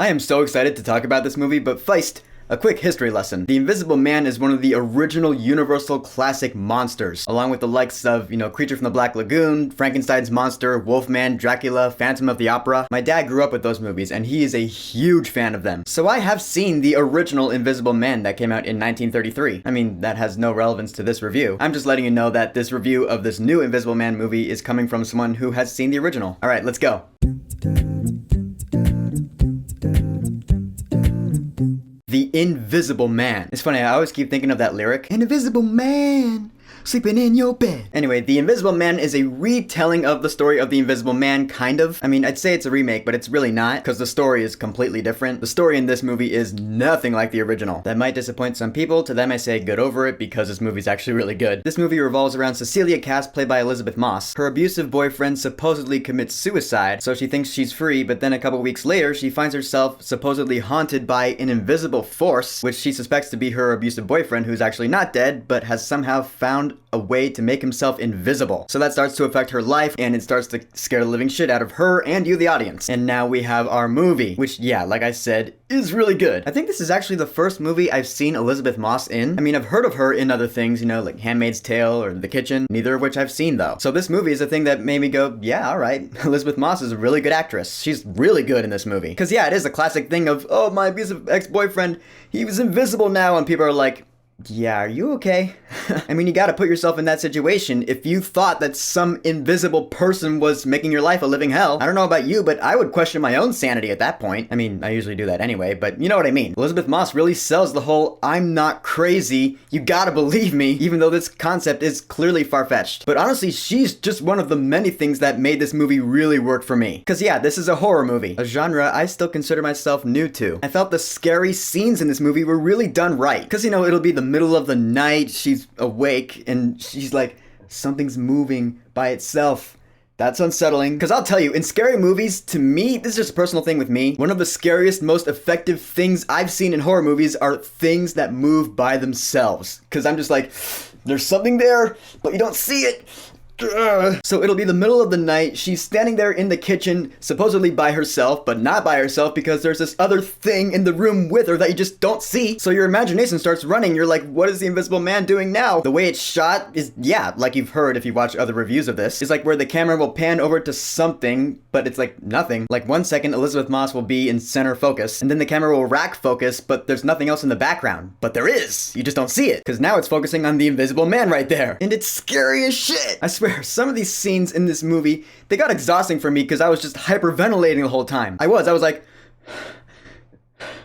I am so excited to talk about this movie, but first, a quick history lesson. The Invisible Man is one of the original Universal classic monsters, along with the likes of, Creature from the Black Lagoon, Frankenstein's monster, Wolfman, Dracula, Phantom of the Opera. My dad grew up with those movies, and he is a huge fan of them. So I have seen the original Invisible Man that came out in 1933. I mean, that has no relevance to this review. I'm just letting you know that this review of this new Invisible Man movie is coming from someone who has seen the original. Alright, let's go. The Invisible Man. It's funny, I always keep thinking of that lyric. An invisible man sleeping in your bed. Anyway, The Invisible Man is a retelling of the story of The Invisible Man, kind of. I mean, I'd say it's a remake, but it's really not, because the story is completely different. The story in this movie is nothing like the original. That might disappoint some people. To them I say get over it, because this movie's actually really good. This movie revolves around Cecilia Cass, played by Elisabeth Moss. Her abusive boyfriend supposedly commits suicide, so she thinks she's free, but then a couple weeks later, she finds herself supposedly haunted by an invisible force, which she suspects to be her abusive boyfriend, who's actually not dead, but has somehow found a way to make himself invisible. So that starts to affect her life, and it starts to scare the living shit out of her and you, the audience. And now we have our movie, which, yeah, like I said, is really good. I think this is actually the first movie I've seen Elisabeth Moss in. I mean, I've heard of her in other things, like Handmaid's Tale or The Kitchen, neither of which I've seen though. So this movie is a thing that made me go, yeah, alright, Elisabeth Moss is a really good actress. She's really good in this movie. Cause yeah, it is a classic thing of, oh, my abusive ex-boyfriend, he was invisible now, and people are like, yeah, are you okay? I mean, you gotta put yourself in that situation. If you thought that some invisible person was making your life a living hell, I don't know about you, but I would question my own sanity at that point. I mean, I usually do that anyway, but you know what I mean. Elisabeth Moss really sells the whole, I'm not crazy, you gotta believe me, even though this concept is clearly far-fetched. But honestly, she's just one of the many things that made this movie really work for me. Cause yeah, this is a horror movie, a genre I still consider myself new to. I felt the scary scenes in this movie were really done right. Cause it'll be the middle of the night, she's awake, and she's like, something's moving by itself. That's unsettling. Because I'll tell you, in scary movies, to me, this is just a personal thing with me, one of the scariest, most effective things I've seen in horror movies are things that move by themselves. Because I'm just like, there's something there, but you don't see it. So it'll be the middle of the night, she's standing there in the kitchen, supposedly by herself, but not by herself because there's this other thing in the room with her that you just don't see. So your imagination starts running, you're like, what is the Invisible Man doing now? The way it's shot is, yeah, like you've heard if you watch other reviews of this, is like where the camera will pan over to something, but it's like nothing. Like 1 second, Elisabeth Moss will be in center focus, and then the camera will rack focus, but there's nothing else in the background. But there is! You just don't see it, because now it's focusing on the Invisible Man right there. And it's scary as shit! I swear, some of these scenes in this movie, they got exhausting for me because I was just hyperventilating the whole time. I was like...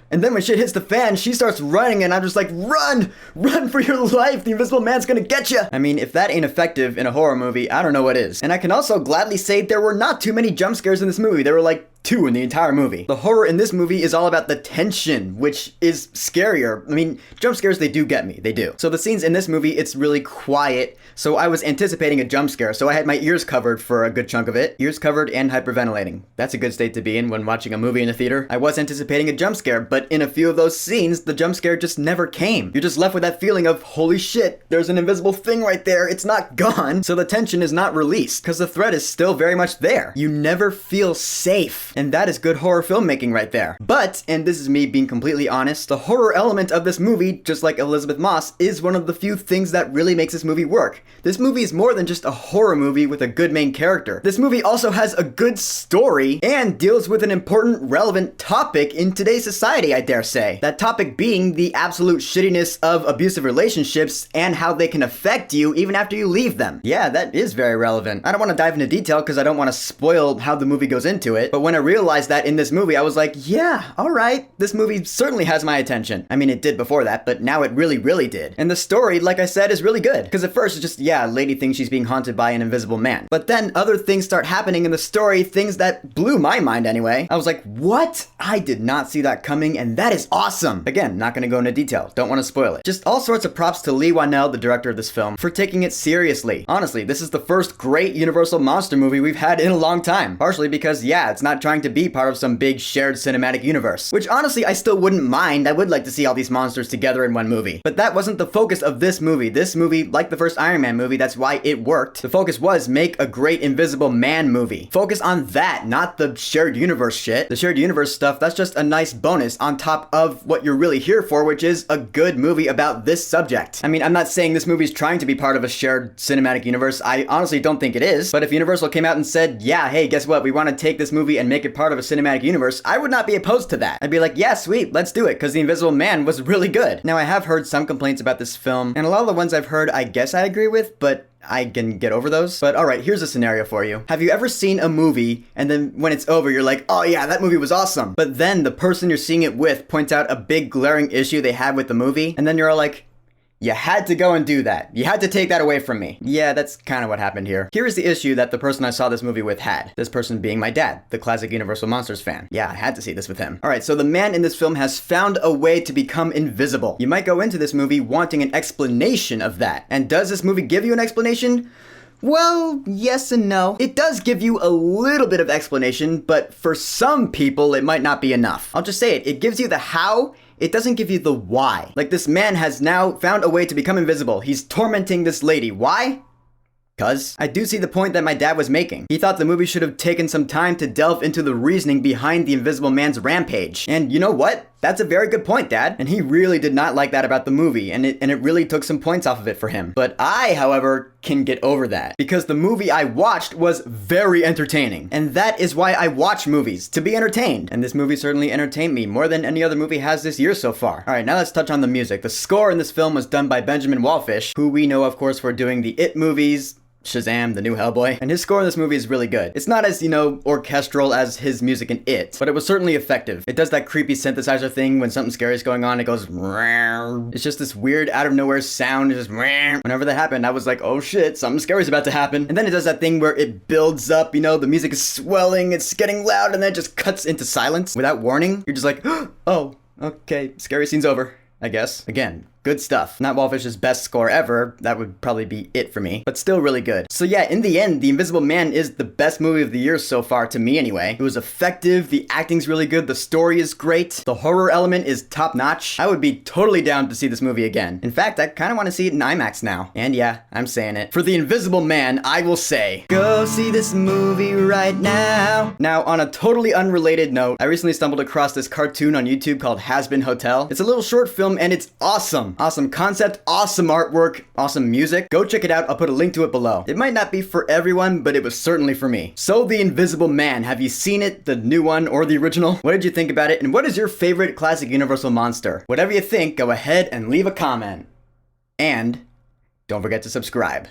And then when shit hits the fan, she starts running and I'm just like, run! Run for your life! The Invisible Man's gonna get you! I mean, if that ain't effective in a horror movie, I don't know what is. And I can also gladly say there were not too many jump scares in this movie. There were like 2 in the entire movie. The horror in this movie is all about the tension, which is scarier. I mean, jump scares, they do get me. They do. So the scenes in this movie, it's really quiet. So I was anticipating a jump scare. So I had my ears covered for a good chunk of it. Ears covered and hyperventilating. That's a good state to be in when watching a movie in a theater. I was anticipating a jump scare, but in a few of those scenes, the jump scare just never came. You're just left with that feeling of, holy shit, there's an invisible thing right there. It's not gone. So the tension is not released because the threat is still very much there. You never feel safe. And that is good horror filmmaking right there. But, and this is me being completely honest, the horror element of this movie, just like Elisabeth Moss, is one of the few things that really makes this movie work. This movie is more than just a horror movie with a good main character. This movie also has a good story and deals with an important, relevant topic in today's society, I dare say. That topic being the absolute shittiness of abusive relationships and how they can affect you even after you leave them. Yeah, that is very relevant. I don't want to dive into detail because I don't want to spoil how the movie goes into it, but when I realized that in this movie, I was like, yeah, alright, this movie certainly has my attention. I mean, it did before that, but now it really, really did. And the story, like I said, is really good. Because at first it's just, yeah, lady thinks she's being haunted by an invisible man. But then other things start happening in the story, things that blew my mind anyway. I was like, what? I did not see that coming, and that is awesome. Again, not gonna go into detail. Don't want to spoil it. Just all sorts of props to Leigh Whannell, the director of this film, for taking it seriously. Honestly, this is the first great Universal monster movie we've had in a long time. Partially because, yeah, it's not trying to be part of some big shared cinematic universe. Which honestly, I still wouldn't mind. I would like to see all these monsters together in one movie. But that wasn't the focus of this movie. This movie, like the first Iron Man movie, that's why it worked. The focus was make a great Invisible Man movie. Focus on that, not the shared universe shit. The shared universe stuff, that's just a nice bonus on top of what you're really here for, which is a good movie about this subject. I mean, I'm not saying this movie's trying to be part of a shared cinematic universe. I honestly don't think it is. But if Universal came out and said, yeah, hey, guess what? We want to take this movie and make it part of a cinematic universe, I would not be opposed to that. I'd be like, yeah, sweet, let's do it, because The Invisible Man was really good. Now, I have heard some complaints about this film, and a lot of the ones I've heard, I guess I agree with, but I can get over those. But alright, here's a scenario for you. Have you ever seen a movie and then when it's over, you're like, oh yeah, that movie was awesome. But then the person you're seeing it with points out a big glaring issue they had with the movie, and then you're all like, you had to go and do that. You had to take that away from me. Yeah, that's kind of what happened here. Here is the issue that the person I saw this movie with had. This person being my dad, the classic Universal Monsters fan. Yeah, I had to see this with him. Alright, so the man in this film has found a way to become invisible. You might go into this movie wanting an explanation of that. And does this movie give you an explanation? Well, yes and no. It does give you a little bit of explanation, but for some people, it might not be enough. I'll just say it. It gives you the how. It doesn't give you the why. Like, this man has now found a way to become invisible. He's tormenting this lady. Why? Cuz I do see the point that my dad was making. He thought the movie should have taken some time to delve into the reasoning behind the Invisible Man's rampage. And you know what? That's a very good point, Dad. And he really did not like that about the movie, and it really took some points off of it for him. But I, however, can get over that. Because the movie I watched was very entertaining. And that is why I watch movies, to be entertained. And this movie certainly entertained me more than any other movie has this year so far. Alright, now let's touch on the music. The score in this film was done by Benjamin Wallfisch, who we know, of course, for doing the It movies, Shazam, the new Hellboy, and his score in this movie is really good. It's not as, orchestral as his music in It, but it was certainly effective. It does that creepy synthesizer thing when something scary is going on, it goes it's just this weird out of nowhere sound, just whenever that happened, I was like, oh shit, something scary is about to happen. And then it does that thing where it builds up, the music is swelling, it's getting loud, and then it just cuts into silence without warning. You're just like, oh, okay, scary scene's over, I guess. Again, good stuff. Not Wallfisch's best score ever. That would probably be it for me, but still really good. So yeah, in the end, The Invisible Man is the best movie of the year so far, to me anyway. It was effective, the acting's really good, the story is great, the horror element is top notch. I would be totally down to see this movie again. In fact, I kind of want to see it in IMAX now. And yeah, I'm saying it. For The Invisible Man, I will say, go see this movie right now. Now, on a totally unrelated note, I recently stumbled across this cartoon on YouTube called Has Been Hotel. It's a little short film and it's awesome. Awesome concept, awesome artwork, awesome music. Go check it out, I'll put a link to it below. It might not be for everyone, but it was certainly for me. So The Invisible Man, have you seen it, the new one or the original? What did you think about it, and what is your favorite classic Universal monster? Whatever you think, go ahead and leave a comment. And don't forget to subscribe.